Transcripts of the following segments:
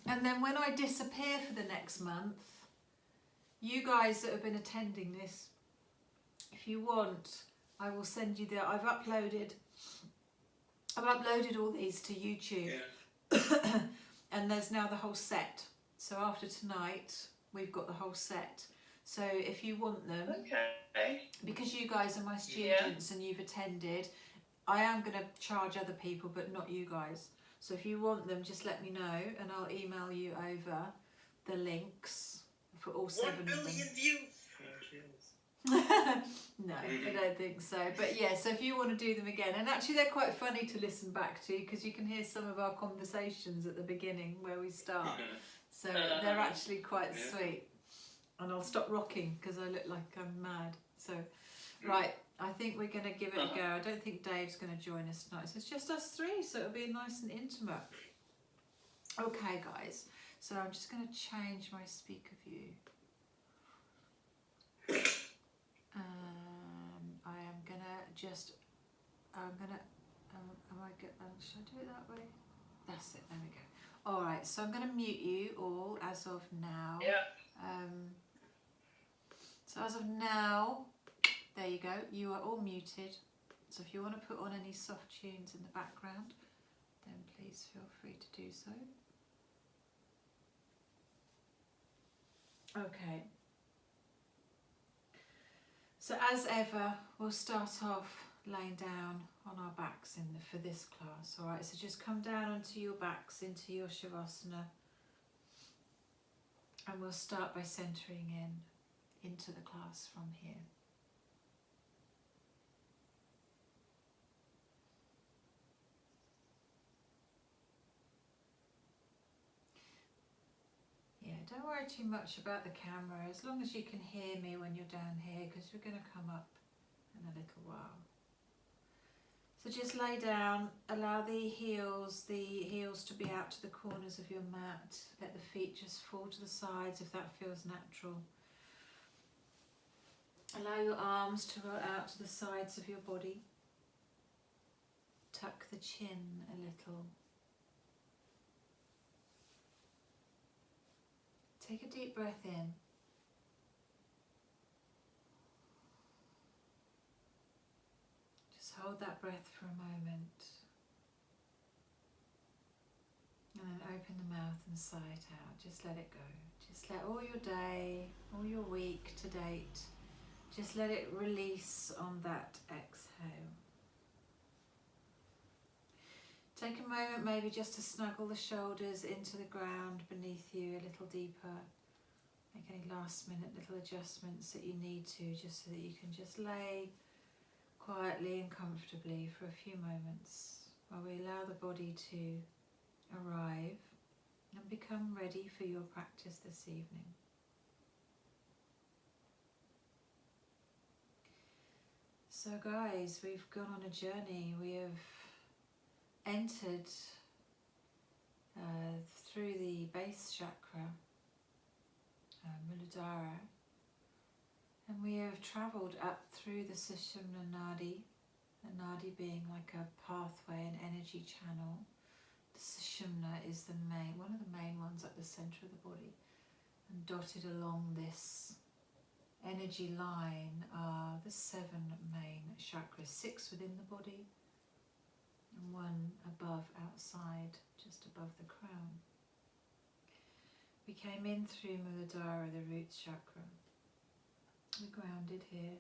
And then when I disappear for the next month, you guys that have been attending this, if you want, I will send you I've uploaded all these to YouTube. Yeah. And there's now the whole set. So after tonight, we've got the whole set. So if you want them, okay, because you guys are my students, yeah, and you've attended, I am going to charge other people, but not you guys. So if you want them, just let me know, and I'll email you over the links for all 7 of them. 1 billion views. No, I don't think so. But yeah, so if you want to do them again, and actually they're quite funny to listen back to, because you can hear some of our conversations at the beginning where we start. So they're actually quite sweet. And I'll stop rocking because I look like I'm mad. So, right, I think we're going to give it a go. I don't think Dave's going to join us tonight. So it's just us 3, so it'll be nice and intimate. Okay, guys. So I'm just going to change my speaker view. I am going to just, should I do it that way? That's it, there we go. All right, so I'm going to mute you all as of now. Yeah. So as of now, there you go, you are all muted. So if you want to put on any soft tunes in the background, then please feel free to do so. Okay. So as ever, we'll start off laying down on our backs for this class. All right, so just come down onto your backs into your Shavasana, and we'll start by centering into the class from here. Yeah, don't worry too much about the camera, as long as you can hear me when you're down here, because we're going to come up in a little while. So just lay down, allow the heels to be out to the corners of your mat. Let the feet just fall to the sides if that feels natural. Allow your arms to roll out to the sides of your body. Tuck the chin a little. Take a deep breath in. Just hold that breath for a moment. And then open the mouth and sigh it out. Just let it go. Just let all your day, all your week to date, just let it release on that exhale. Take a moment maybe just to snuggle the shoulders into the ground beneath you a little deeper. Make any last minute little adjustments that you need to, just so that you can just lay quietly and comfortably for a few moments while we allow the body to arrive and become ready for your practice this evening. So guys, we've gone on a journey. We have entered through the base chakra, Muladhara, and we have travelled up through the Sushumna Nadi, the Nadi being like a pathway, an energy channel. The Sushumna is one of the main ones at the centre of the body, and dotted along this energy line are the 7 main chakras, 6 within the body and 1 above, outside, just above the crown. We came in through Muladhara, the root chakra. We're grounded here.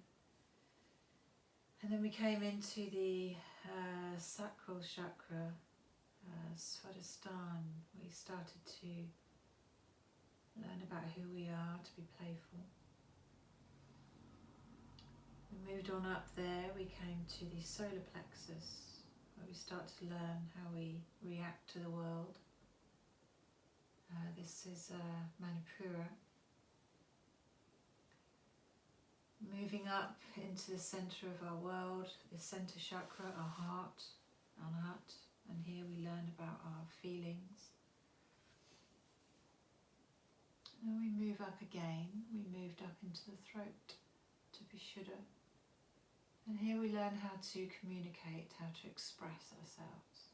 And then we came into the sacral chakra, Svadhisthana. We started to learn about who we are, to be playful. We moved on up there, we came to the solar plexus, where we start to learn how we react to the world. This is Manipura. Moving up into the centre of our world, the centre chakra, our heart, Anahata, and here we learn about our feelings. And we move up again, we moved up into the throat, to Vishuddha. And here we learn how to communicate, how to express ourselves.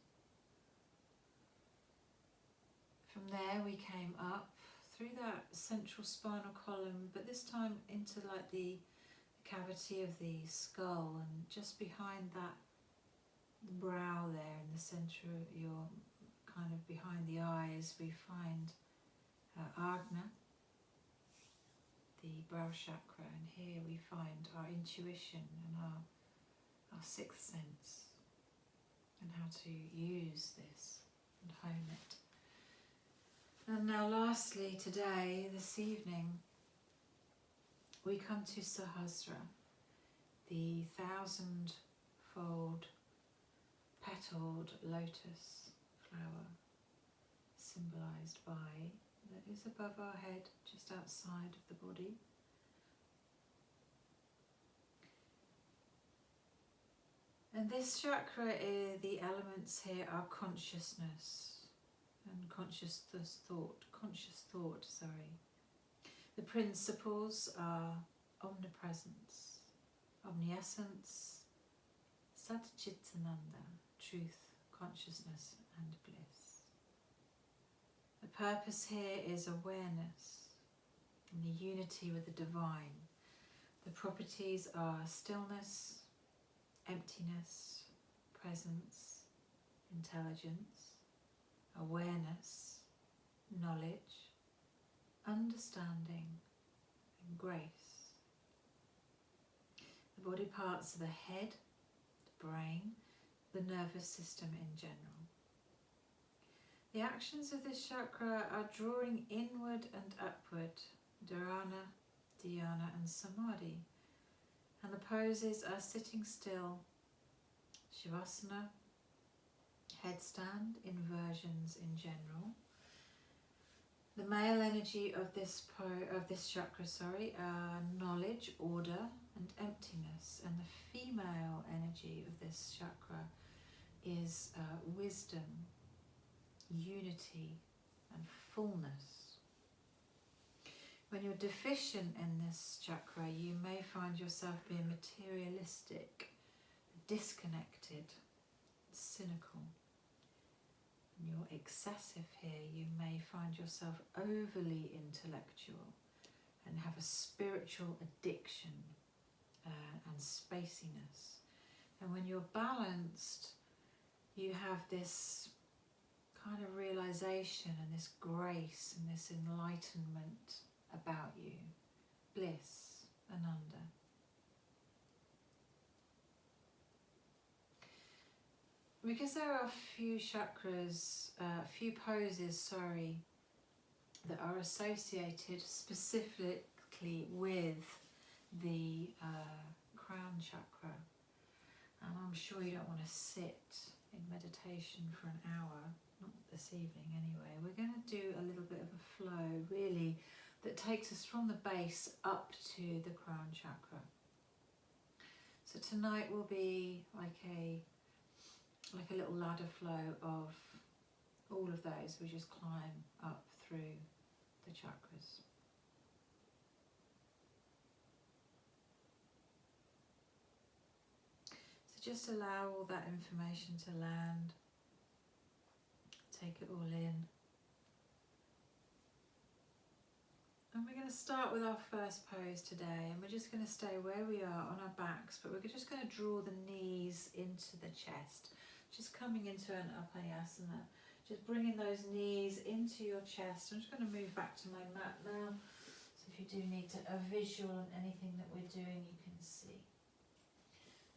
From there we came up through that central spinal column, but this time into like the cavity of the skull, and just behind that brow there in the center of your, kind of behind the eyes, we find Ajna, the brow chakra, and here we find our intuition and our sixth sense, and how to use this and hone it. And now lastly today, this evening, we come to Sahasra, the 1,000-fold petaled lotus flower, symbolised by, that is above our head, just outside of the body. And this chakra, the elements here are consciousness and conscious thought, sorry. The principles are omnipresence, omniscience, Satchitananda, truth, consciousness and bliss. The purpose here is awareness and the unity with the divine. The properties are stillness, emptiness, presence, intelligence, awareness, knowledge, understanding and grace. The body parts are the head, the brain, the nervous system in general. The actions of this chakra are drawing inward and upward, dharana, dhyana and samadhi. And the poses are sitting still, shavasana, headstand, inversions in general. The male energy of this chakra, are knowledge, order and emptiness, and the female energy of this chakra is wisdom, unity and fullness. When you're deficient in this chakra, you may find yourself being materialistic, disconnected, cynical. When you're excessive here, you may find yourself overly intellectual and have a spiritual addiction and spaciness. And when you're balanced, you have this kind of realization and this grace and this enlightenment about you, bliss, ananda. Because there are a few chakras, few poses, that are associated specifically with the crown chakra, and I'm sure you don't want to sit in meditation for an hour, not this evening anyway. We're going to do a little bit of a flow, really, that takes us from the base up to the crown chakra. So tonight will be like a little ladder flow of all of those. We just climb up through the chakras. So just allow all that information to land. Take it all in. And we're going to start with our first pose today, and we're just going to stay where we are on our backs, but we're just going to draw the knees into the chest, just coming into an Upayasana, just bringing those knees into your chest. I'm just going to move back to my mat now, so if you do need a visual on anything that we're doing, you can see.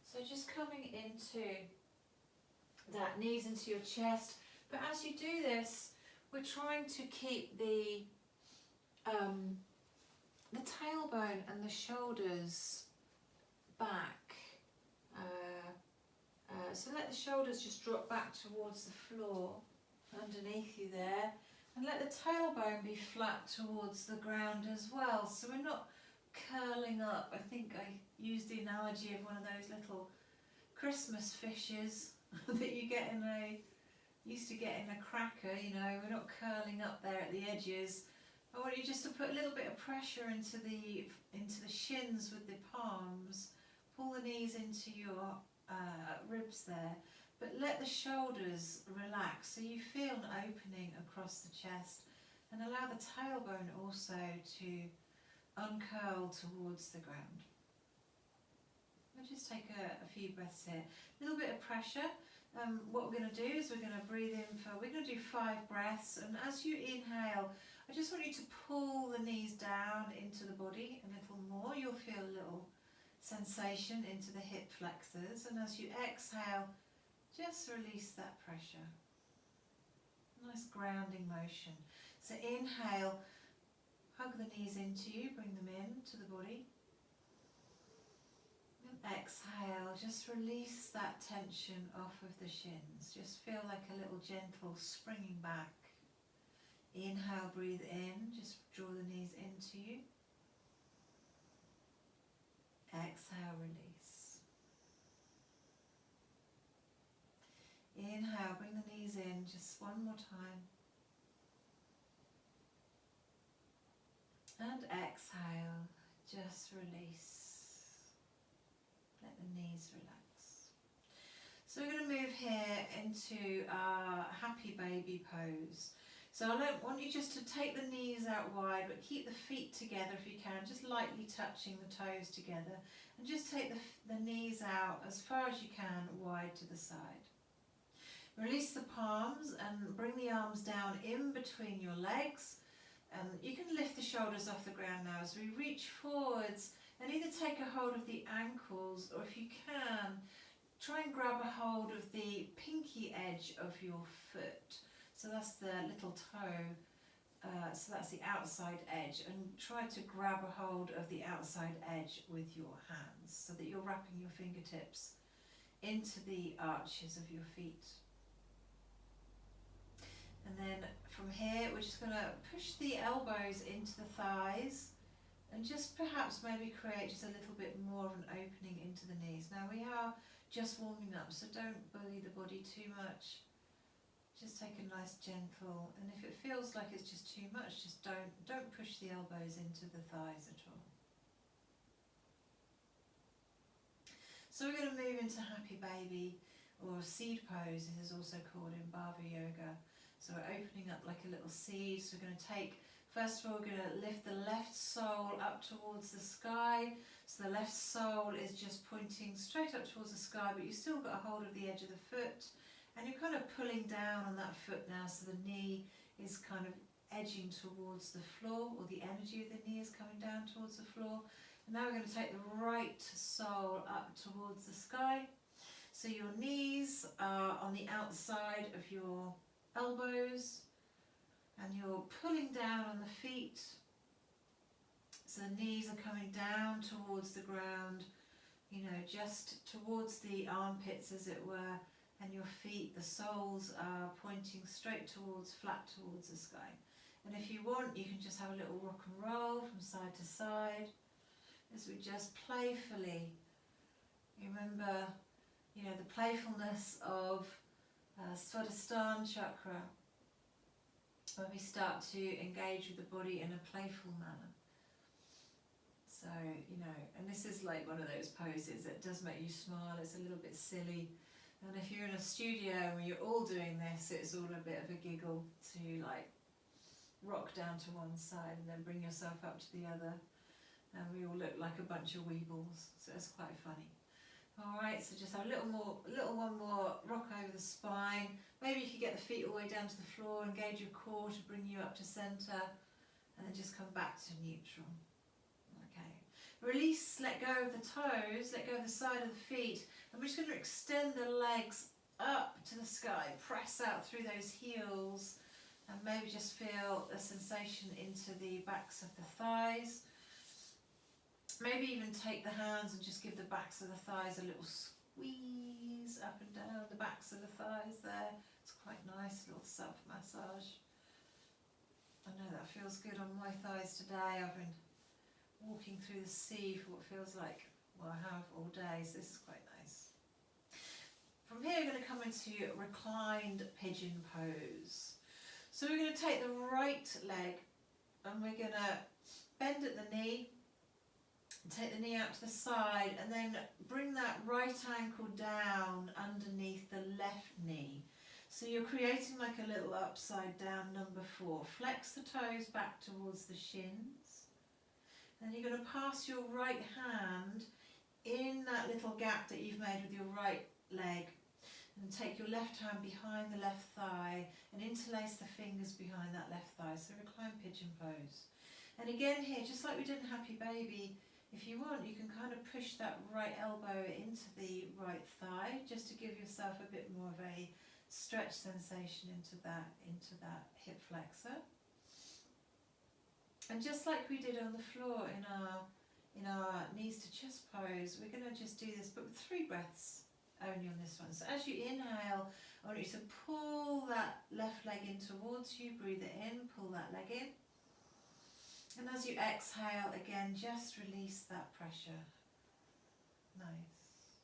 So just coming into that, knees into your chest, but as you do this, we're trying to keep the tailbone and the shoulders back. So let the shoulders just drop back towards the floor underneath you there, and let the tailbone be flat towards the ground as well. So we're not curling up. I think I used the analogy of one of those little Christmas fishes that you get used to get in a cracker, you know. We're not curling up there at the edges. I want you just to put a little bit of pressure into the shins with the palms. Pull the knees into your ribs there. but let the shoulders relax so you feel an opening across the chest, and allow the tailbone also to uncurl towards the ground. We'll just take a few breaths here. A little bit of pressure. What we're going to do is we're going to breathe in for, we're going to do 5 breaths, and as you inhale, I just want you to pull the knees down into the body a little more. You'll feel a little sensation into the hip flexors, and as you exhale, just release that pressure. Nice grounding motion. So inhale, hug the knees into you, bring them in to the body. Exhale, just release that tension off of the shins. Just feel like a little gentle springing back. Inhale, breathe in, just draw the knees into you. Exhale, release. Inhale, bring the knees in, just one more time. And exhale, just release. Let the knees relax. So we're going to move here into our happy baby pose. So I don't want you just to take the knees out wide, but keep the feet together if you can, just lightly touching the toes together. And just take the knees out as far as you can, wide to the side. Release the palms and bring the arms down in between your legs. You can lift the shoulders off the ground now as we reach forwards, and either take a hold of the ankles, or if you can, try and grab a hold of the pinky edge of your foot. So that's the little toe, so that's the outside edge, and try to grab a hold of the outside edge with your hands so that you're wrapping your fingertips into the arches of your feet. And then from here, we're just going to push the elbows into the thighs, and just perhaps maybe create just a little bit more of an opening into the knees. Now we are just warming up, so don't bully the body too much. Just take a nice gentle, and if it feels like it's just too much, just don't push the elbows into the thighs at all. So we're going to move into happy baby, or seed pose, this is also called in Bhava Yoga. So we're opening up like a little seed. So we're going to take, first of all, we're going to lift the left sole up towards the sky. So the left sole is just pointing straight up towards the sky, but you've still got a hold of the edge of the foot. And you're kind of pulling down on that foot now, so the knee is kind of edging towards the floor, or the energy of the knee is coming down towards the floor. And now we're going to take the right sole up towards the sky. So your knees are on the outside of your elbows, and you're pulling down on the feet. So the knees are coming down towards the ground, you know, just towards the armpits as it were. And your feet, the soles are pointing straight towards, flat towards the sky. And if you want, you can just have a little rock and roll from side to side as we just playfully remember, you know, the playfulness of Swadhisthana chakra, when we start to engage with the body in a playful manner. So, you know, and this is like one of those poses that does make you smile. It's a little bit silly. And if you're in a studio and you're all doing this, it's all a bit of a giggle to like rock down to one side and then bring yourself up to the other. And we all look like a bunch of weebles, so it's quite funny. Alright, so just have a little one more rock over the spine. Maybe you could get the feet all the way down to the floor, engage your core to bring you up to centre, and then just come back to neutral. Okay. Release, let go of the toes, let go of the side of the feet, and we're just going to extend the legs up to the sky, press out through those heels, and maybe just feel a sensation into the backs of the thighs. Maybe even take the hands and just give the backs of the thighs a little squeeze up and down the backs of the thighs there. It's quite nice, a little self-massage. I know that feels good on my thighs today. I've been walking through the sea for what feels like, well, I have all day, so this is quite nice. From here we're going to come into reclined pigeon pose. So we're going to take the right leg and we're going to bend at the knee. Take the knee out to the side and then bring that right ankle down underneath the left knee. So you're creating like a little upside down number 4. Flex the toes back towards the shins. Then you're going to pass your right hand in that little gap that you've made with your right leg, and take your left hand behind the left thigh and interlace the fingers behind that left thigh. So recline pigeon pose. And again here, just like we did in Happy Baby, if you want, you can kind of push that right elbow into the right thigh just to give yourself a bit more of a stretch sensation into that hip flexor. And just like we did on the floor in our knees to chest pose, we're going to just do this, but with 3 breaths only on this one. So as you inhale, I want you to pull that left leg in towards you, breathe it in, pull that leg in. And as you exhale, again, just release that pressure. Nice.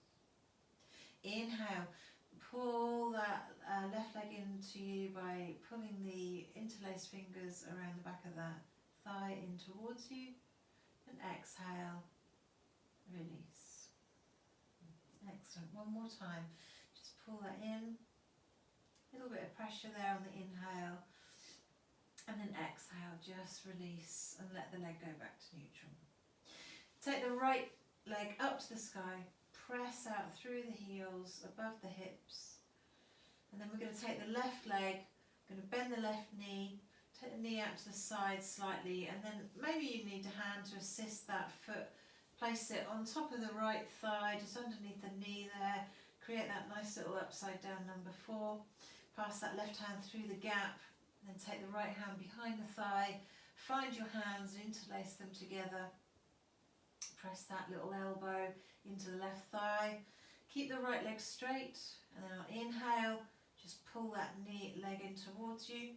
Inhale, pull that left leg into you by pulling the interlaced fingers around the back of that thigh in towards you. And exhale, release. Excellent. One more time. Just pull that in. A little bit of pressure there on the inhale. And then exhale, just release and let the leg go back to neutral. Take the right leg up to the sky, press out through the heels, above the hips. And then we're going to take the left leg, going to bend the left knee, take the knee out to the side slightly, and then maybe you need a hand to assist that foot. Place it on top of the right thigh, just underneath the knee there. Create that nice little upside down number 4. Pass that left hand through the gap. Then take the right hand behind the thigh, find your hands and interlace them together. Press that little elbow into the left thigh. Keep the right leg straight, and then on inhale, just pull that knee leg in towards you.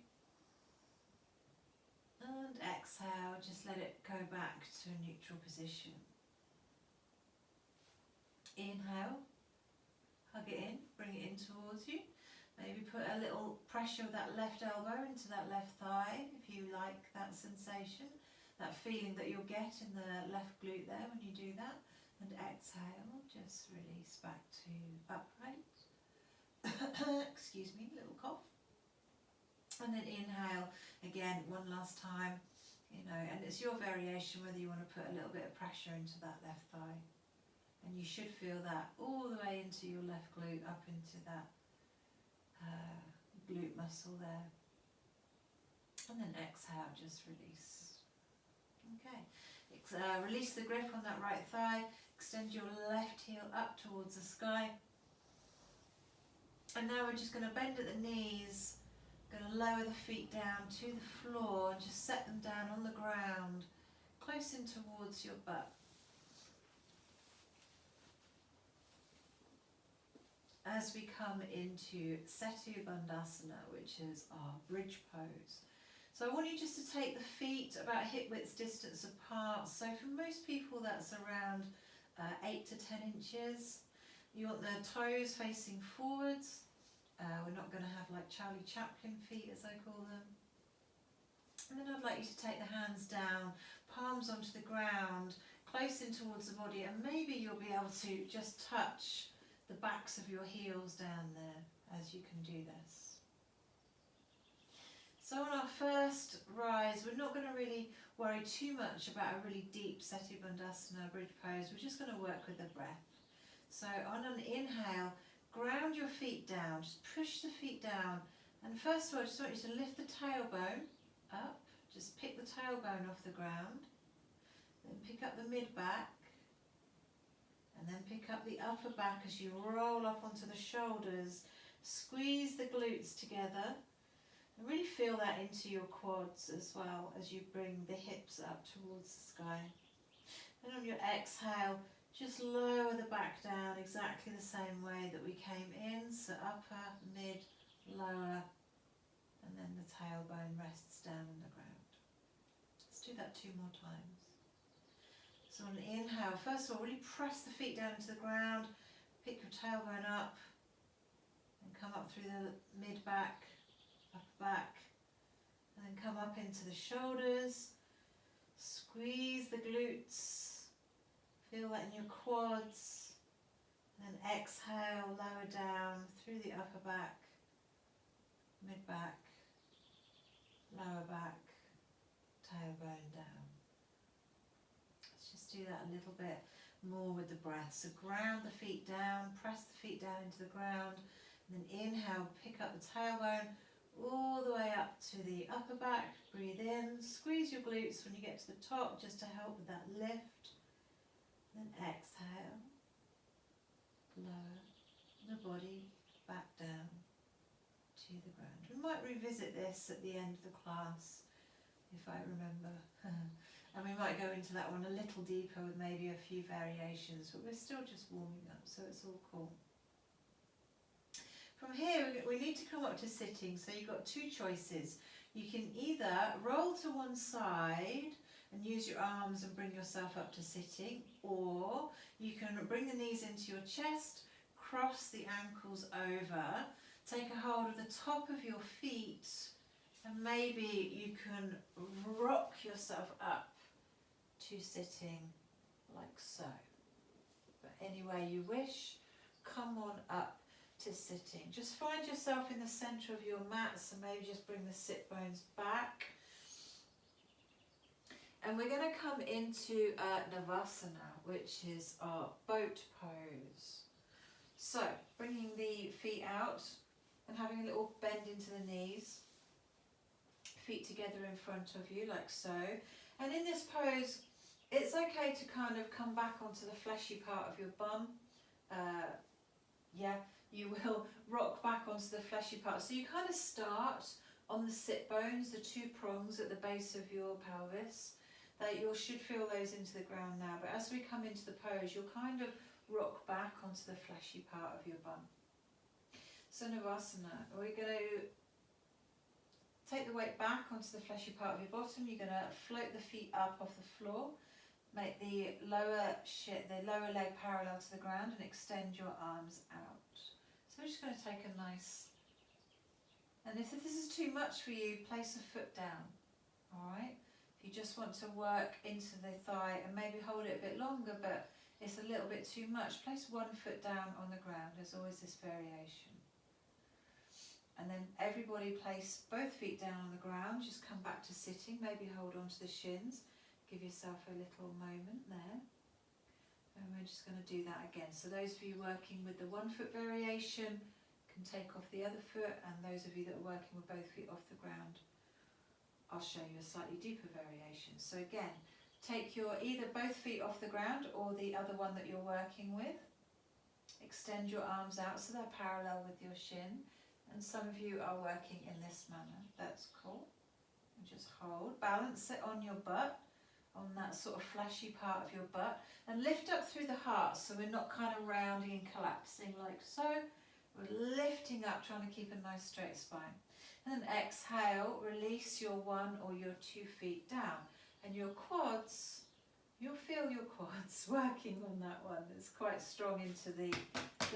And exhale, just let it go back to a neutral position. Inhale, hug it in, bring it in towards you. Maybe put a little pressure of that left elbow into that left thigh if you like that sensation, that feeling that you'll get in the left glute there when you do that. And exhale, just release back to upright. Excuse me, little cough. And then inhale again one last time, and it's your variation whether you want to put a little bit of pressure into that left thigh. And you should feel that all the way into your left glute, up into that glute muscle there. And then exhale, just release. Okay, release the grip on that right thigh, extend your left heel up towards the sky. And now we're just going to bend at the knees, going to lower the feet down to the floor and just set them down on the ground, close in towards your butt. As we come into Setu Bandhasana, which is our bridge pose. So I want you just to take the feet about hip width distance apart. So for most people that's around 8 to 10 inches. You want the toes facing forwards. We're not going to have like Charlie Chaplin feet, as I call them. And then I'd like you to take the hands down, palms onto the ground, close in towards the body, and maybe you'll be able to just touch the backs of your heels down there as you can do this. So on our first rise, we're not going to really worry too much about a really deep Setu Bandhasana bridge pose. We're just going to work with the breath. So on an inhale, ground your feet down, just push the feet down. And first of all, I just want you to lift the tailbone up, just pick the tailbone off the ground, then pick up the mid back, and then pick up the upper back as you roll up onto the shoulders. Squeeze the glutes together and really feel that into your quads as well as you bring the hips up towards the sky. And on your exhale, just lower the back down exactly the same way that we came in. So upper, mid, lower, and then the tailbone rests down on the ground. Let's do that 2 more times. So on an inhale, first of all, really press the feet down into the ground, pick your tailbone up, and come up through the mid-back, upper back, and then come up into the shoulders, squeeze the glutes, Feel that in your quads. And then exhale, lower down through the upper back, mid back, lower back, tailbone down. Let's just do that a little bit more with the breath. So ground the feet down, press the feet down into the ground, and then inhale, pick up the tailbone all the way up to the upper back. Breathe in, squeeze your glutes when you get to the top just to help with that lift. Then exhale, lower the body back down to the ground. We might revisit this at the end of the class if I remember. And we might go into that one a little deeper with maybe a few variations, but we're still just warming up, so it's all cool. From here, we need to come up to sitting, so you've got two choices. You can either roll to one side and use your arms and bring yourself up to sitting, or you can bring the knees into your chest, cross the ankles over, take a hold of the top of your feet, and maybe you can rock yourself up to sitting like so. But any way you wish, come on up to sitting. Just find yourself in the center of your mat, so maybe just bring the sit bones back. And we're going to come into Navasana, which is our boat pose. So, bringing the feet out and having a little bend into the knees. Feet together in front of you, like so. And in this pose, it's okay to kind of come back onto the fleshy part of your bum. You will rock back onto the fleshy part. So you kind of start on the sit bones, the two prongs at the base of your pelvis. That you should feel those into the ground now. But as we come into the pose, you'll kind of rock back onto the fleshy part of your bum. So Navasana, we're going to take the weight back onto the fleshy part of your bottom. You're going to float the feet up off the floor. Make the lower leg parallel to the ground and extend your arms out. So we're just going to take a nice, and if this is too much for you, place a foot down. Alright? If you just want to work into the thigh and maybe hold it a bit longer, but it's a little bit too much, place one foot down on the ground. There's always this variation. And then everybody place both feet down on the ground, just come back to sitting, maybe hold on to the shins, give yourself a little moment there. And we're just going to do that again. So those of you working with the 1 foot variation can take off the other foot, and those of you that are working with both feet off the ground, I'll show you a slightly deeper variation. So again, take your either both feet off the ground or the other one that you're working with. Extend your arms out so they're parallel with your shin. And some of you are working in this manner. That's cool. And just hold. Balance it on your butt, on that sort of fleshy part of your butt. And lift up through the heart, so we're not kind of rounding and collapsing like so. We're lifting up, trying to keep a nice straight spine. And then exhale, release your 1 or your 2 feet down. And your quads, you'll feel your quads working on that one. It's quite strong into the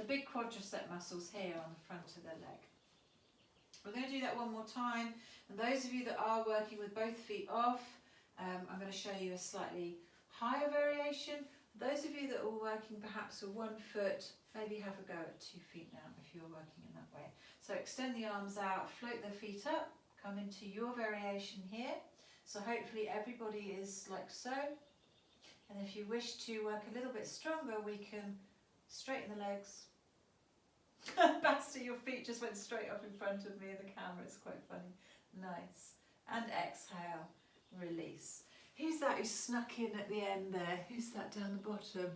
big quadricep muscles here on the front of the leg. We're going to do that one more time. And those of you that are working with both feet off, I'm going to show you a slightly higher variation. Those of you that are working perhaps with 1 foot, maybe have a go at 2 feet now if you're working in that way. So extend the arms out, float the feet up, come into your variation here. So hopefully everybody is like so. And if you wish to work a little bit stronger, we can straighten the legs. Basta, your feet just went straight up in front of me in the camera. It's quite funny. Nice. And exhale, release. Who's that who snuck in at the end there? Who's that down the bottom?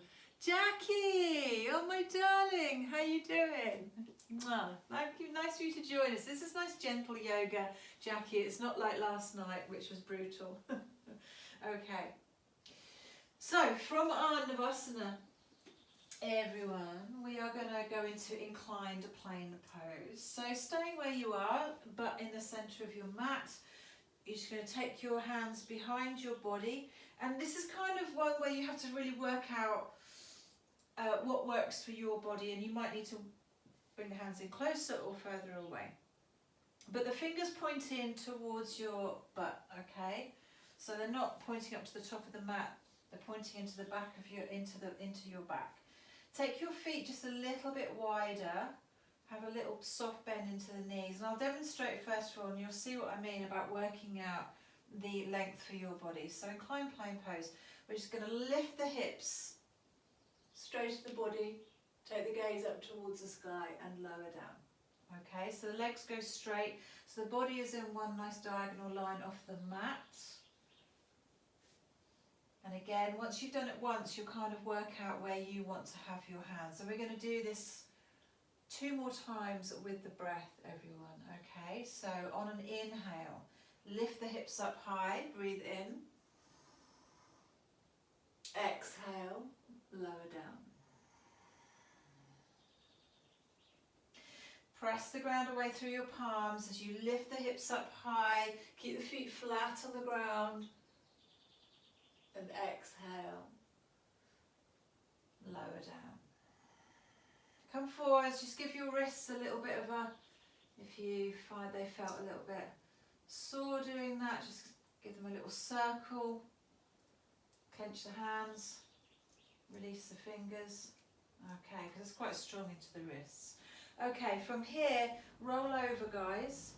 Jackie! Oh my darling, how you doing? Mwah. Thank you. Nice for you to join us. This is nice gentle yoga, Jackie. It's not like last night, which was brutal. Okay. So from our Navasana, everyone, we are going to go into inclined plane pose. So staying where you are, but in the center of your mat. You're just going to take your hands behind your body, and this is kind of one where you have to really work out what works for your body, and you might need to bring the hands in closer or further away. But the fingers point in towards your butt, okay? So they're not pointing up to the top of the mat, They're pointing into the back of your, into your back. Take your feet just a little bit wider. Have a little soft bend into the knees. And I'll demonstrate first of all, and you'll see what I mean about working out the length for your body. So incline plane pose. We're just going to lift the hips straight to the body. Take the gaze up towards the sky and lower down. Okay, so the legs go straight. So the body is in one nice diagonal line off the mat. And again, once you've done it once, you'll kind of work out where you want to have your hands. So we're going to do this 2 more times with the breath, everyone. Okay, so on an inhale, lift the hips up high, breathe in. Exhale, lower down. Press the ground away through your palms as you lift the hips up high. Keep the feet flat on the ground. And exhale, lower down. Come forwards, just give your wrists a little bit of a, if you find they felt a little bit sore doing that, just give them a little circle. Clench the hands, release the fingers. Okay, because it's quite strong into the wrists. Okay, from here, roll over, guys.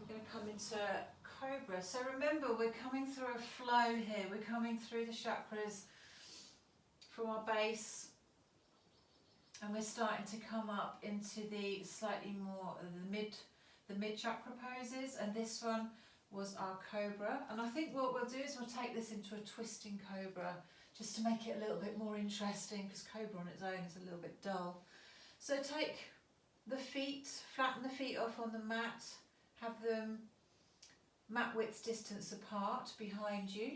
We're going to come into Cobra. So remember, we're coming through a flow here. We're coming through the chakras from our base, and we're starting to come up into the slightly more the mid chakra poses. And this one was our Cobra. And I think what we'll do is we'll take this into a twisting Cobra, just to make it a little bit more interesting, because Cobra on its own is a little bit dull. So take the feet, flatten the feet off on the mat, have them mat width distance apart behind you.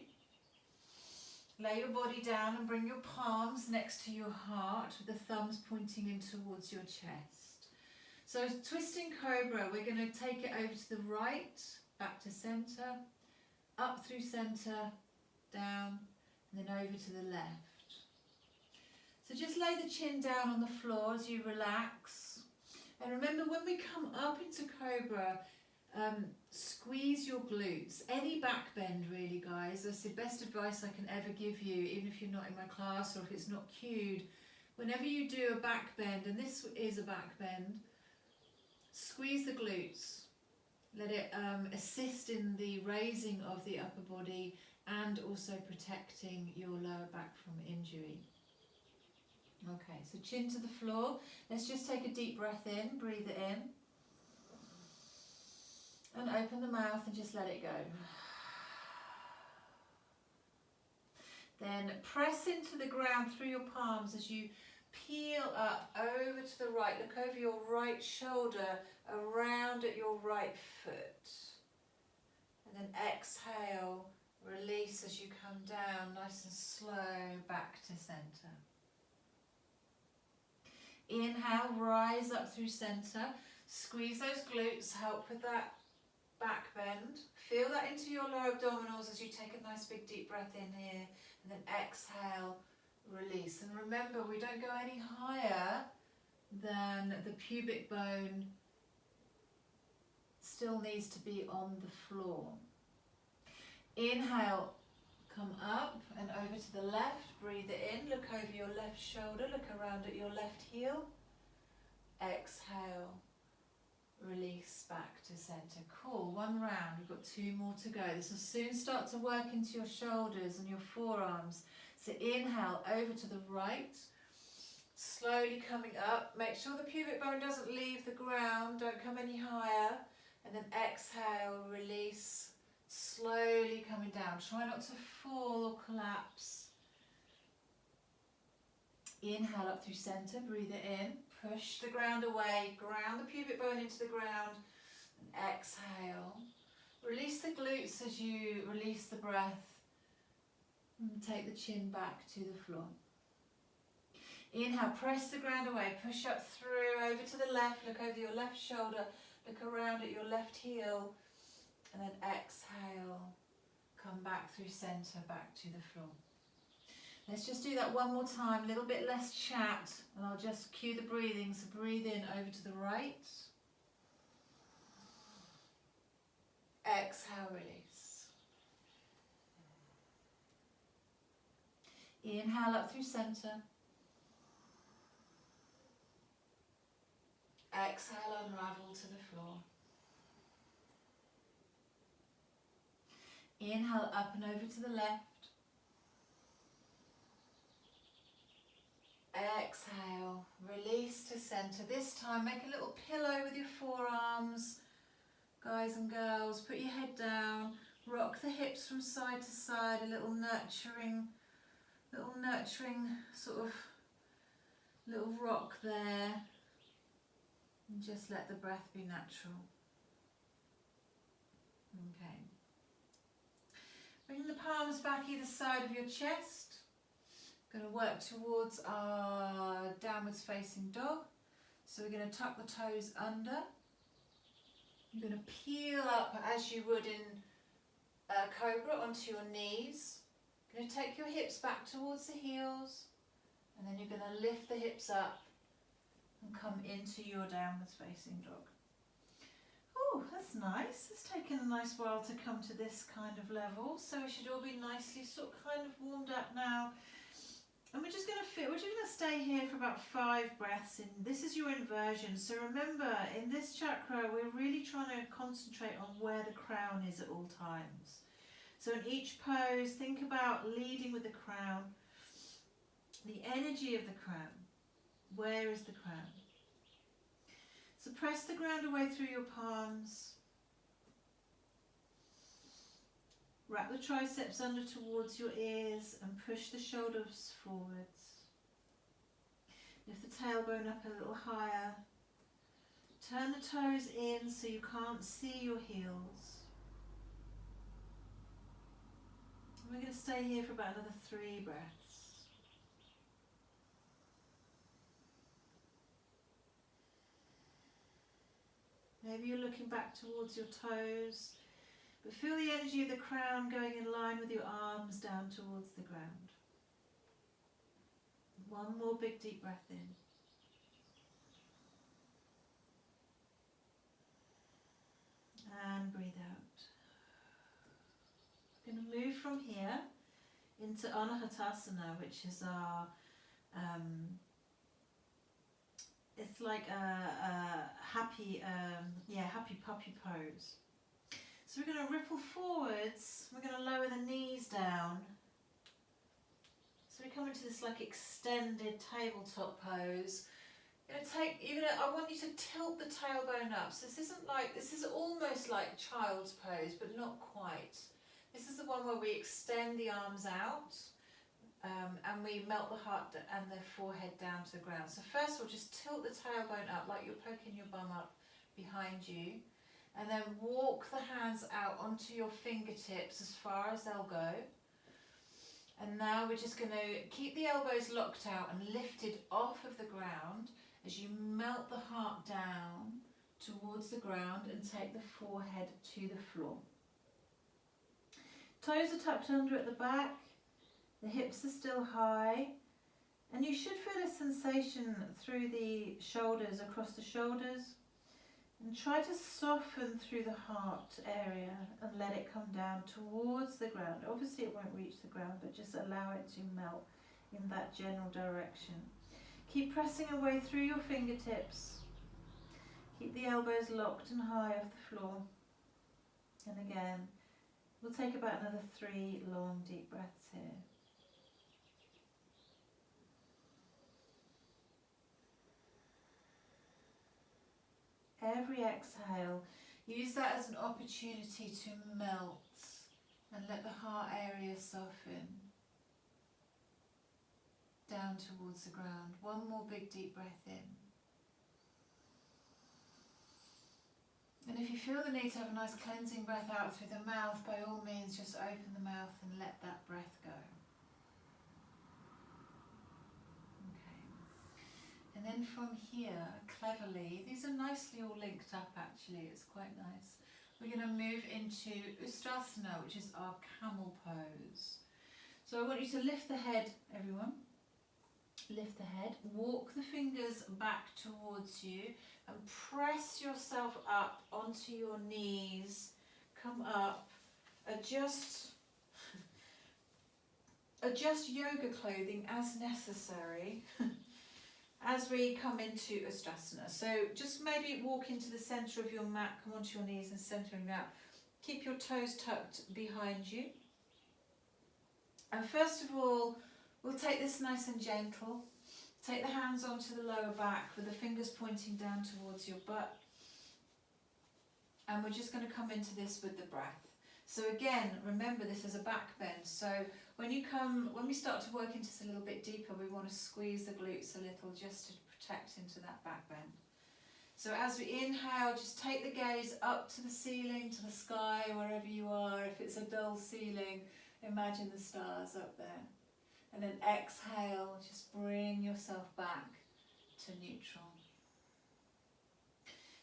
Lay your body down and bring your palms next to your heart with the thumbs pointing in towards your chest. So twisting Cobra, we're going to take it over to the right, back to centre, up through centre, down, and then over to the left. So just lay the chin down on the floor as you relax. And remember, when we come up into Cobra, squeeze your glutes. Any back bend really, guys. That's the best advice I can ever give you, even if you're not in my class or if it's not cued. Whenever you do a back bend, and this is a back bend, squeeze the glutes. Let it assist in the raising of the upper body and also protecting your lower back from injury. Okay, so chin to the floor. Let's just take a deep breath in, breathe it in. And open the mouth and just let it go. Then press into the ground through your palms as you peel up over to the right. Look over your right shoulder, around at your right foot. And then exhale, release as you come down, nice and slow, back to centre. Inhale, rise up through centre. Squeeze those glutes, help with that back bend. Feel that into your lower abdominals as you take a nice big deep breath in here. And then exhale, release. And remember, we don't go any higher than the pubic bone still needs to be on the floor. Inhale, come up and over to the left, breathe it in, look over your left shoulder, look around at your left heel. Exhale, release back to centre. Cool, one round, we've got 2 more to go. This will soon start to work into your shoulders and your forearms. So inhale, over to the right, slowly coming up. Make sure the pubic bone doesn't leave the ground, don't come any higher. And then exhale, release, slowly coming down. Try not to fall or collapse. Inhale up through centre, breathe it in. Push the ground away, ground the pubic bone into the ground. And exhale. Release the glutes as you release the breath. And take the chin back to the floor. Inhale, press the ground away, push up through, over to the left, look over your left shoulder, look around at your left heel, and then exhale, come back through centre, back to the floor. Let's just do that one more time, a little bit less chat, and I'll just cue the breathing. So breathe in over to the right. Exhale, release. Inhale up through center. Exhale, unravel to the floor. Inhale up and over to the left. Exhale, release to center. This time make a little pillow with your forearms. Guys and girls, put your head down, rock the hips from side to side, a little nurturing sort of little rock there. And just let the breath be natural. Okay. Bring the palms back either side of your chest. Going to work towards our downwards facing dog. So we're going to tuck the toes under. You're going to peel up as you would in cobra onto your knees. You're going to take your hips back towards the heels, and then you're going to lift the hips up and come into your downwards facing dog. Oh, that's nice. It's taken a nice while to come to this kind of level, so we should all be nicely sort of kind of warmed up now. And we're just going to stay here for about 5 breaths in. This is your inversion. So remember, in this chakra, we're really trying to concentrate on where the crown is at all times. So in each pose, think about leading with the crown, the energy of the crown. Where is the crown? So press the ground away through your palms. Wrap the triceps under towards your ears and push the shoulders forwards. Lift the tailbone up a little higher. Turn the toes in so you can't see your heels. And we're going to stay here for about another 3 breaths. Maybe you're looking back towards your toes. But feel the energy of the crown going in line with your arms down towards the ground. One more big deep breath in. And breathe out. We're going to move from here into Anahatasana, which is our, it's like a happy puppy pose. So we're going to ripple forwards, we're going to lower the knees down. So we come into this like extended tabletop pose. I want you to tilt the tailbone up. So this is almost like child's pose, but not quite. This is the one where we extend the arms out and we melt the heart and the forehead down to the ground. So first we'll just tilt the tailbone up like you're poking your bum up behind you. And then walk the hands out onto your fingertips as far as they'll go. And now we're just going to keep the elbows locked out and lifted off of the ground as you melt the heart down towards the ground and take the forehead to the floor. Toes are tucked under at the back, the hips are still high, and you should feel a sensation through the shoulders, across the shoulders. And try to soften through the heart area and let it come down towards the ground. Obviously it won't reach the ground, but just allow it to melt in that general direction. Keep pressing away through your fingertips. Keep the elbows locked and high off the floor. And again, we'll take about another 3 long deep breaths here. Every exhale, use that as an opportunity to melt and let the heart area soften down towards the ground. One more big deep breath in. And if you feel the need to have a nice cleansing breath out through the mouth, by all means just open the mouth and let that breath go. And then from here, cleverly, these are nicely all linked up actually, it's quite nice. We're going to move into Ustrasana, which is our camel pose. So I want you to lift the head, everyone. Lift the head, walk the fingers back towards you and press yourself up onto your knees. Come up, adjust adjust yoga clothing as necessary as we come into Ustrasana. So just maybe walk into the centre of your mat, come onto your knees and centering out. Keep your toes tucked behind you. And first of all, we'll take this nice and gentle. Take the hands onto the lower back with the fingers pointing down towards your butt. And we're just going to come into this with the breath. So again, remember this is a back bend. So when we start to work into this a little bit deeper, we want to squeeze the glutes a little just to protect into that back bend. So as we inhale, just take the gaze up to the ceiling, to the sky, wherever you are. If it's a dull ceiling, imagine the stars up there. And then exhale, just bring yourself back to neutral.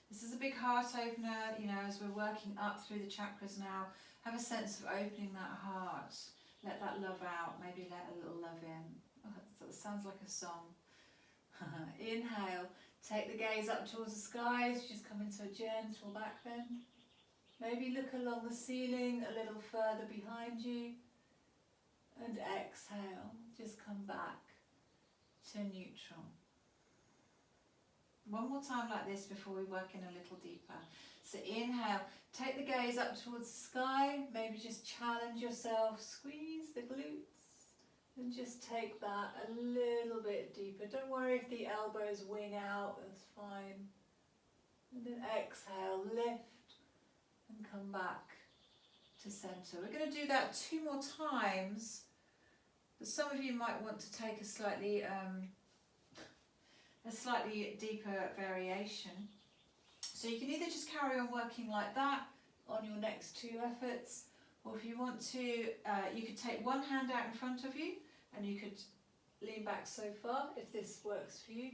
This is a big heart opener, you know, as we're working up through the chakras now. Have a sense of opening that heart. Let that love out, maybe let a little love in. Oh, that sounds like a song. Inhale, take the gaze up towards the skies, just come into a gentle back bend. Maybe look along the ceiling a little further behind you. And exhale, just come back to neutral. One more time like this before we work in a little deeper. So inhale, take the gaze up towards the sky, maybe just challenge yourself, squeeze the glutes and just take that a little bit deeper. Don't worry if the elbows wing out, that's fine. And then exhale, lift and come back to center. We're going to do that 2 more times, but some of you might want to take a slightly deeper variation. So you can either just carry on working like that on your next 2 efforts, or if you want to, you could take one hand out in front of you and you could lean back so far if this works for you,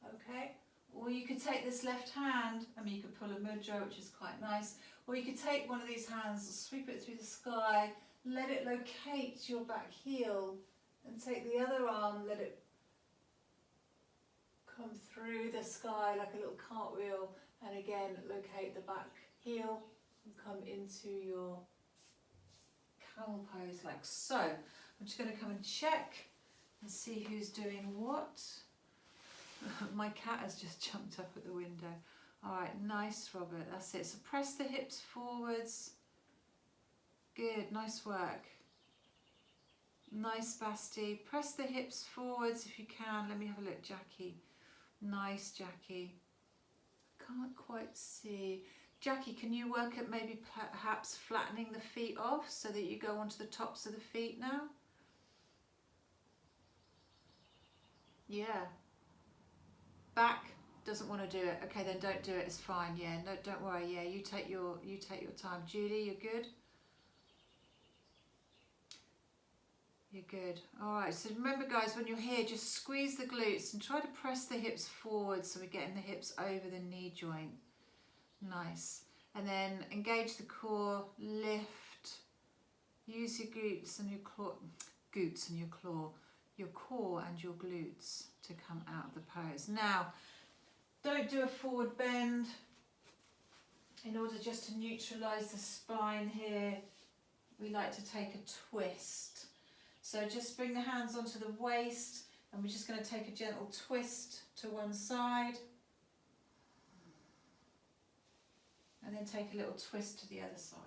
okay? Or you could take this left hand, I mean you could pull a mudra, which is quite nice, or you could take one of these hands, sweep it through the sky, let it locate your back heel, and take the other arm, let it come through the sky like a little cartwheel, and again locate the back heel and come into your camel pose like so. I'm just going to come and check and see who's doing what. My cat has just jumped up at the window. Alright, nice Robert, that's it. So press the hips forwards. Good, nice work. Nice Basti. Press the hips forwards if you can. Let me have a look, Jackie. Nice, Jackie. Can't quite see. Jackie, can you work at maybe perhaps flattening the feet off so that you go onto the tops of the feet now? Yeah. Back doesn't want to do it. Okay, then don't do it. It's fine. Yeah, no, don't worry. Yeah, you take your time. Judy, you're good. You're good. All right. So remember, guys, when you're here, just squeeze the glutes and try to press the hips forward so we're getting the hips over the knee joint. Nice. And then engage the core. Lift. Use your glutes and your claw. Glutes and your claw. Your core and your glutes to come out of the pose. Now, don't do a forward bend. In order just to neutralize the spine here, we like to take a twist. So just bring the hands onto the waist and we're just going to take a gentle twist to one side. And then take a little twist to the other side.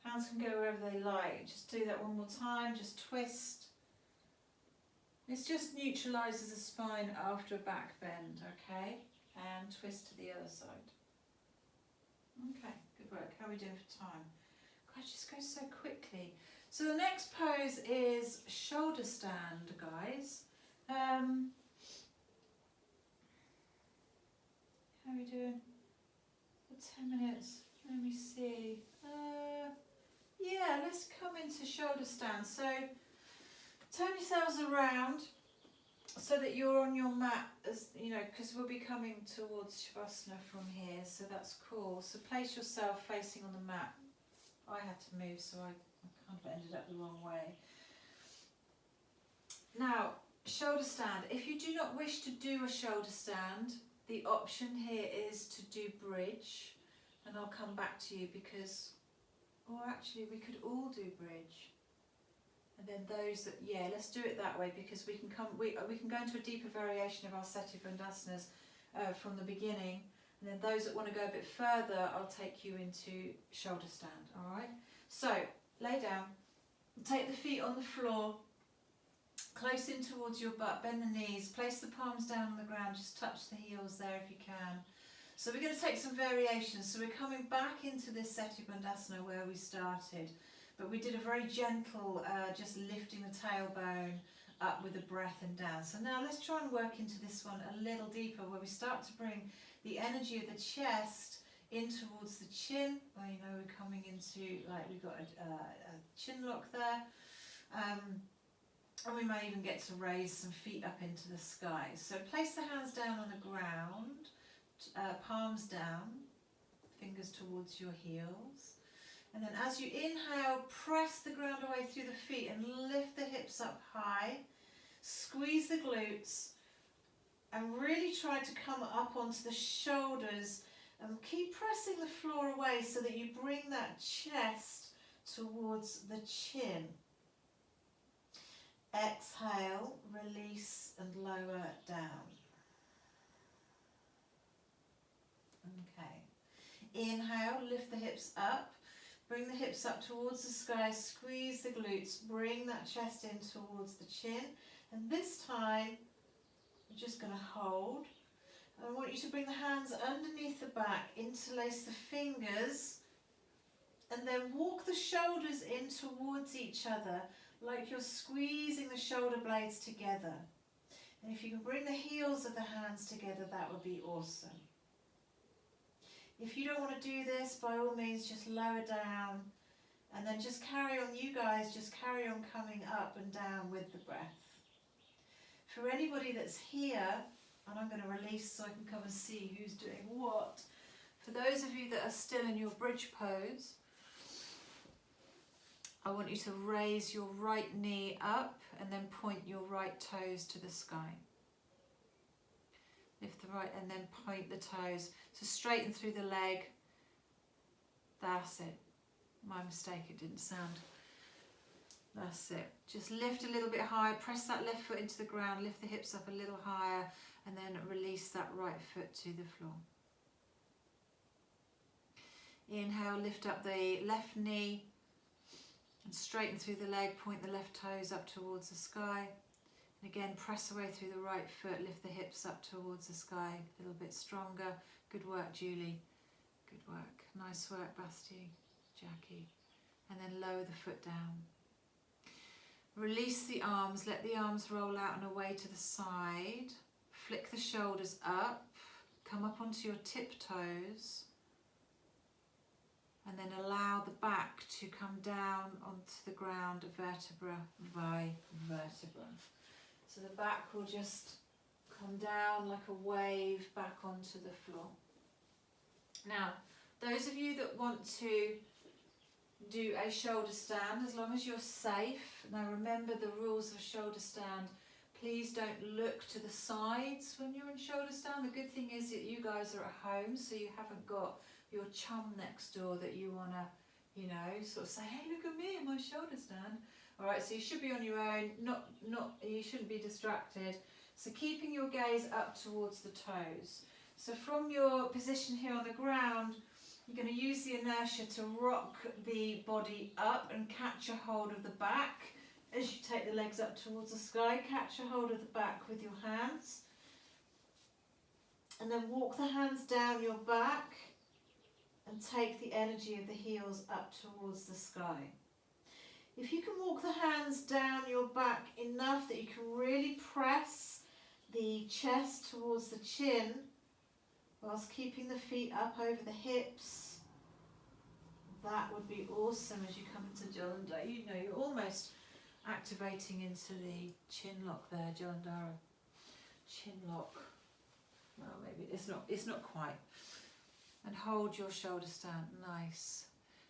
Hands can go wherever they like. Just do that one more time, just twist. This just neutralises the spine after a back bend, okay? And twist to the other side. Okay, good work. How are we doing for time? God, it just goes so quickly. So the next pose is shoulder stand, guys. How are we doing? For 10 minutes. Let me see. Yeah, let's come into shoulder stand. So turn yourselves around so that you're on your mat, as you know, because we'll be coming towards Shavasana from here, so that's cool. So place yourself facing on the mat. I had to move, so I kind of ended up the wrong way. Now, shoulder stand. If you do not wish to do a shoulder stand, the option here is to do bridge, and I'll come back to you because Or actually we could all do bridge. And then those that, yeah, let's do it that way, because we can go into a deeper variation of our Seti Bandhasanas from the beginning. And then those that want to go a bit further, I'll take you into shoulder stand, all right? So, lay down, take the feet on the floor, close in towards your butt, bend the knees, place the palms down on the ground, just touch the heels there if you can. So we're going to take some variations. So we're coming back into this Seti Bandhasana where we started, but we did a very gentle, just lifting the tailbone up with the breath and down. So now let's try and work into this one a little deeper, where we start to bring the energy of the chest in towards the chin. Well, you know, we're coming into, like, we've got a chin lock there. And we may even get to raise some feet up into the sky. So place the hands down on the ground, palms down, fingers towards your heels. And then as you inhale, press the ground away through the feet and lift the hips up high. Squeeze the glutes and really try to come up onto the shoulders and keep pressing the floor away so that you bring that chest towards the chin. Exhale, release and lower down. Okay. Inhale, lift the hips up. Bring the hips up towards the sky, squeeze the glutes, bring that chest in towards the chin. And this time, you're just going to hold. I want you to bring the hands underneath the back, interlace the fingers, and then walk the shoulders in towards each other, like you're squeezing the shoulder blades together. And if you can bring the heels of the hands together, that would be awesome. If you don't want to do this, by all means, just lower down and then just carry on. You guys just carry on coming up and down with the breath. For anybody that's here, and I'm going to release so I can come and see who's doing what. For those of you that are still in your bridge pose, I want you to raise your right knee up and then point your right toes to the sky. Lift the right and then point the toes. So straighten through the leg. That's it. My mistake, it didn't sound. That's it. Just lift a little bit higher. Press that left foot into the ground. Lift the hips up a little higher and then release that right foot to the floor. Inhale, lift up the left knee and straighten through the leg. Point the left toes up towards the sky. And again, press away through the right foot, lift the hips up towards the sky, a little bit stronger. Good work, Julie. Good work. Nice work, Basti, Jackie. And then lower the foot down. Release the arms, let the arms roll out and away to the side. Flick the shoulders up, come up onto your tiptoes. And then allow the back to come down onto the ground, vertebra by vertebra. So the back will just come down like a wave back onto the floor. Now, those of you that want to do a shoulder stand, as long as you're safe, now remember the rules of shoulder stand, please don't look to the sides when you're in shoulder stand. The good thing is that you guys are at home, so you haven't got your chum next door that you want to, you know, sort of say, hey, look at me in my shoulder stand. All right, so you should be on your own, you shouldn't be distracted. So keeping your gaze up towards the toes. So from your position here on the ground, you're going to use the inertia to rock the body up and catch a hold of the back. As you take the legs up towards the sky, catch a hold of the back with your hands. And then walk the hands down your back and take the energy of the heels up towards the sky. If you can walk the hands down your back enough that you can really press the chest towards the chin whilst keeping the feet up over the hips, that would be awesome as you come into Jalandhara. You know, you're almost activating into the chin lock there, Jalandhara. Chin lock. Well, maybe it's not quite. And hold your shoulder stand, nice.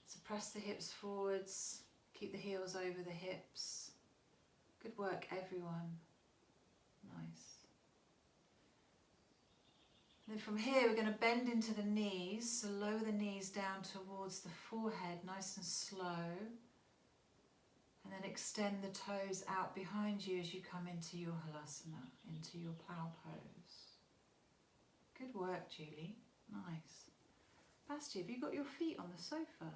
So press the hips forwards. Keep the heels over the hips. Good work, everyone. Nice. Then from here we're going to bend into the knees, so lower the knees down towards the forehead, nice and slow. And then extend the toes out behind you as you come into your halasana, into your plow pose. Good work, Julie. Nice. Basti, have you got your feet on the sofa?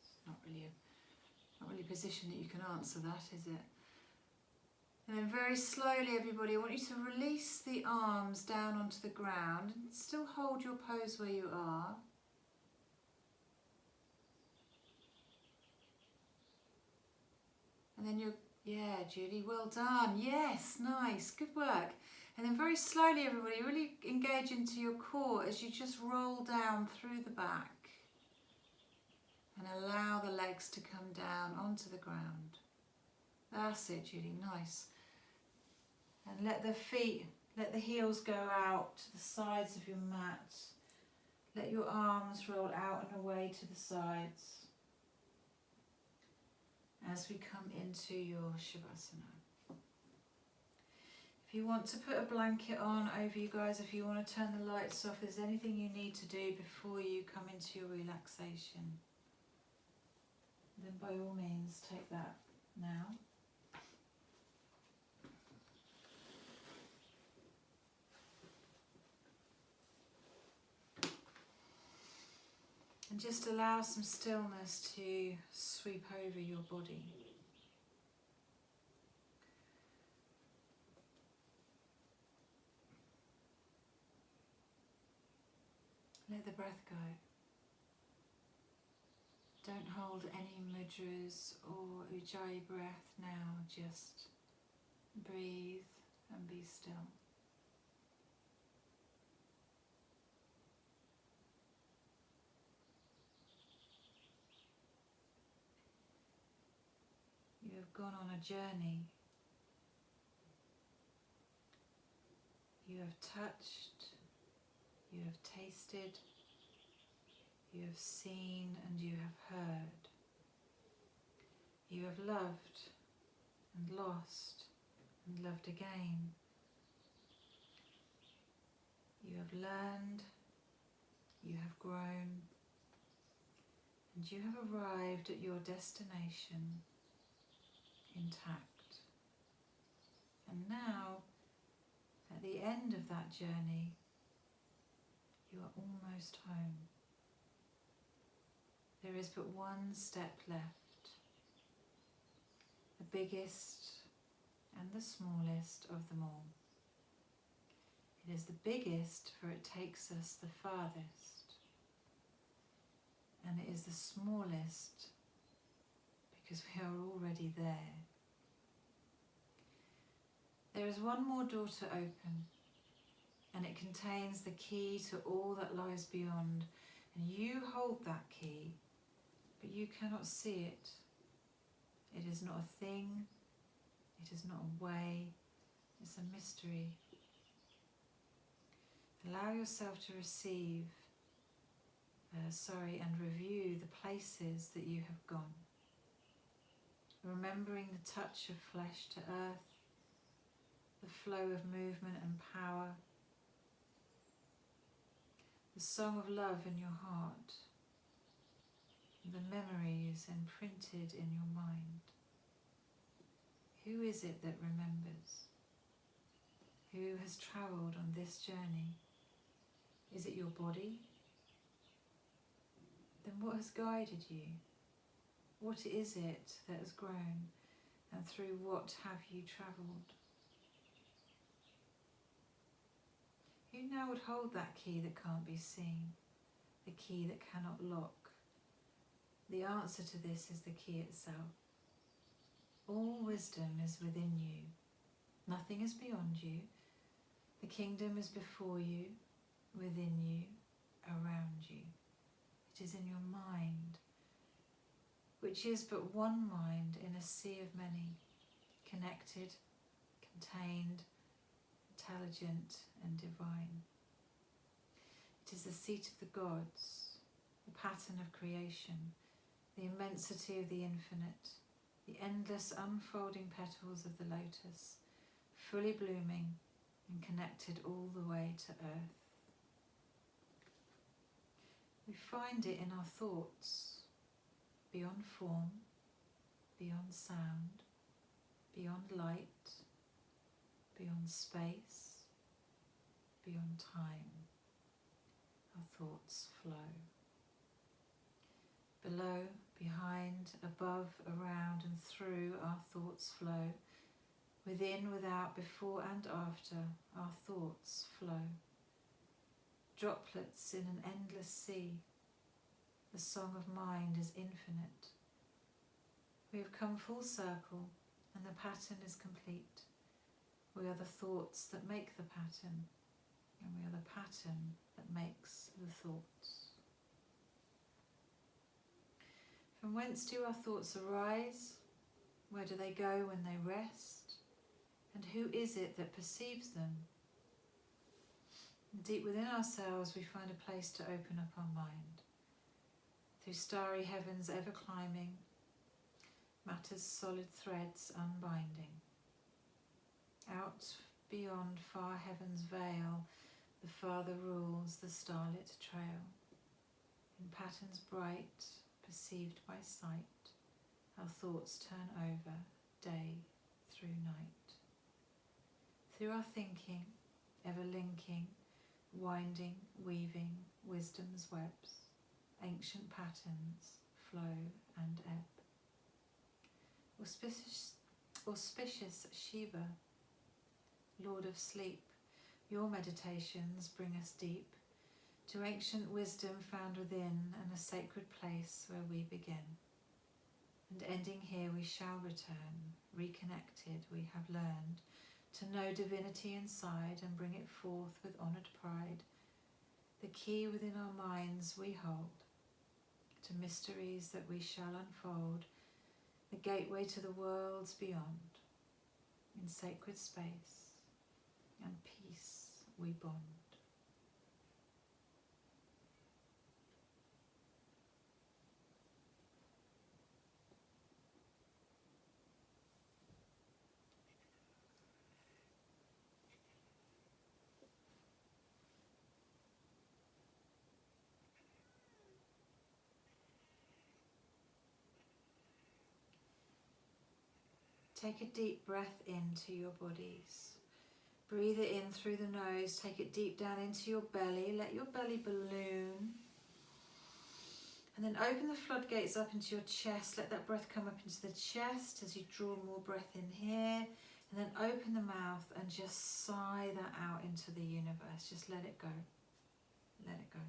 It's not really a position that you can answer that, is it? And then very slowly, everybody, I want you to release the arms down onto the ground and still hold your pose where you are. And then yeah, Julie, well done. Yes, nice, good work. And then very slowly, everybody, really engage into your core as you just roll down through the back. And allow the legs to come down onto the ground. That's it, Julie, nice. And let the heels go out to the sides of your mat. Let your arms roll out and away to the sides as we come into your Shavasana. If you want to put a blanket on over you guys, if you want to turn the lights off, if there's anything you need to do before you come into your relaxation, then by all means take that now. And just allow some stillness to sweep over your body. Let the breath go. Don't hold any mudras or ujjayi breath now, just breathe and be still. You have gone on a journey. You have touched, you have tasted, you have seen and you have heard. You have loved and lost and loved again. You have learned, you have grown, and you have arrived at your destination intact. And now, at the end of that journey, you are almost home. There is but one step left, the biggest and the smallest of them all. It is the biggest, for it takes us the farthest, and it is the smallest because we are already there. There is one more door to open, and it contains the key to all that lies beyond, and you hold that key, but you cannot see it. It is not a thing, it is not a way, it's a mystery. Allow yourself to receive, and review the places that you have gone. Remembering the touch of flesh to earth, the flow of movement and power, the song of love in your heart, the memories imprinted in your mind. Who is it that remembers? Who has travelled on this journey? Is it your body? Then what has guided you? What is it that has grown, and through what have you travelled? Who now would hold that key that can't be seen, the key that cannot lock? The answer to this is the key itself. All wisdom is within you. Nothing is beyond you. The kingdom is before you, within you, around you. It is in your mind, which is but one mind in a sea of many, connected, contained, intelligent and divine. It is the seat of the gods, the pattern of creation, the immensity of the infinite, the endless unfolding petals of the lotus, fully blooming, and connected all the way to earth. We find it in our thoughts, beyond form, beyond sound, beyond light, beyond space, beyond time. Our thoughts flow. Below, behind, above, around and through, our thoughts flow. Within, without, before and after, our thoughts flow. Droplets in an endless sea. The song of mind is infinite. We have come full circle and the pattern is complete. We are the thoughts that make the pattern, and we are the pattern that makes the thoughts. From whence do our thoughts arise? Where do they go when they rest? And who is it that perceives them? Deep within ourselves we find a place to open up our mind. Through starry heavens ever climbing, matter's solid threads unbinding. Out beyond far heaven's veil, the Father rules the starlit trail. In patterns bright, perceived by sight, our thoughts turn over day through night. Through our thinking, ever linking, winding, weaving, wisdom's webs, ancient patterns flow and ebb. Auspicious Shiva, Lord of sleep, your meditations bring us deep to ancient wisdom found within and a sacred place where we begin. And ending here we shall return, reconnected we have learned to know divinity inside and bring it forth with honoured pride. The key within our minds we hold to mysteries that we shall unfold, the gateway to the worlds beyond. In sacred space and peace we bond. Take a deep breath into your bodies. Breathe it in through the nose, take it deep down into your belly, let your belly balloon. And then open the floodgates up into your chest, let that breath come up into the chest as you draw more breath in here. And then open the mouth and just sigh that out into the universe. Just let it go. Let it go.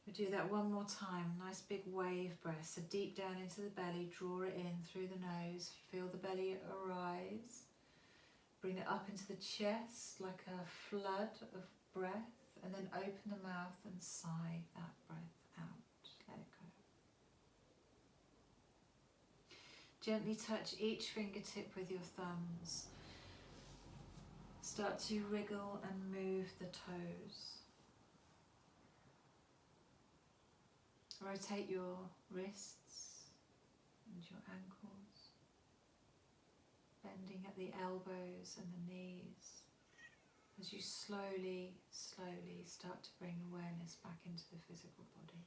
We'll do that one more time. Nice big wave breath. So deep down into the belly, draw it in through the nose. Feel the belly arise. Bring it up into the chest like a flood of breath. And then open the mouth and sigh that breath out. Let it go. Gently touch each fingertip with your thumbs. Start to wriggle and move the toes. Rotate your wrists and your ankles, bending at the elbows and the knees as you slowly, slowly start to bring awareness back into the physical body.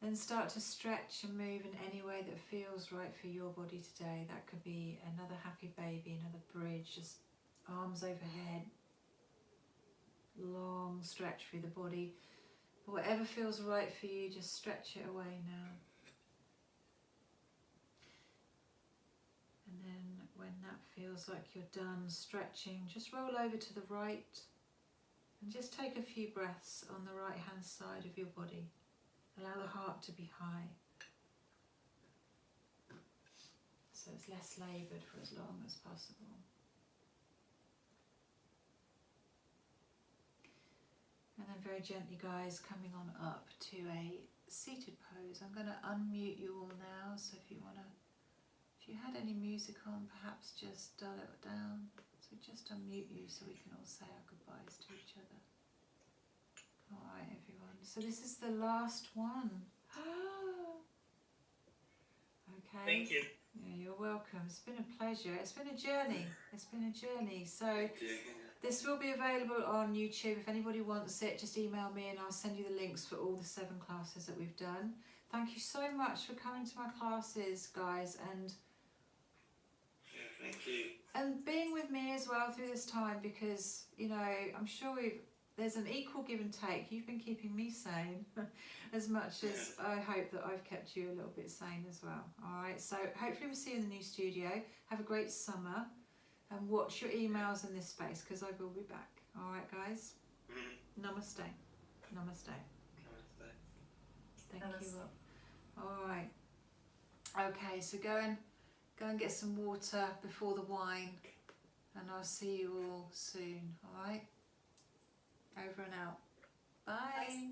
Then start to stretch and move in any way that feels right for your body today. That could be another happy baby, another bridge, just arms overhead, long stretch through the body. But whatever feels right for you, just stretch it away now. And then when that feels like you're done stretching, just roll over to the right and just take a few breaths on the right hand side of your body. Allow the heart to be high, so it's less laboured for as long as possible. And then very gently, guys, coming on up to a seated pose. I'm going to unmute you all now, so if you had any music on, perhaps just dull it down. So just unmute you so we can all say our goodbyes to each other. Alright, everyone. So this is the last one. Okay. Thank you. Yeah, you're welcome. It's been a pleasure. It's been a journey. It's been a journey. So this will be available on YouTube. If anybody wants it, just email me and I'll send you the links for all the 7 classes that we've done. Thank you so much for coming to my classes, guys, and Thank you. and being with me as well through this time, because you know I'm sure there's an equal give and take. You've been keeping me sane as much as I hope that I've kept you a little bit sane as well. Alright, so hopefully we'll see you in the new studio. Have a great summer and watch your emails in this space because I will be back. Alright guys? Namaste. Namaste. Thank you. Alright. Okay, so go and get some water before the wine, and I'll see you all soon, alright? Over and out. Bye.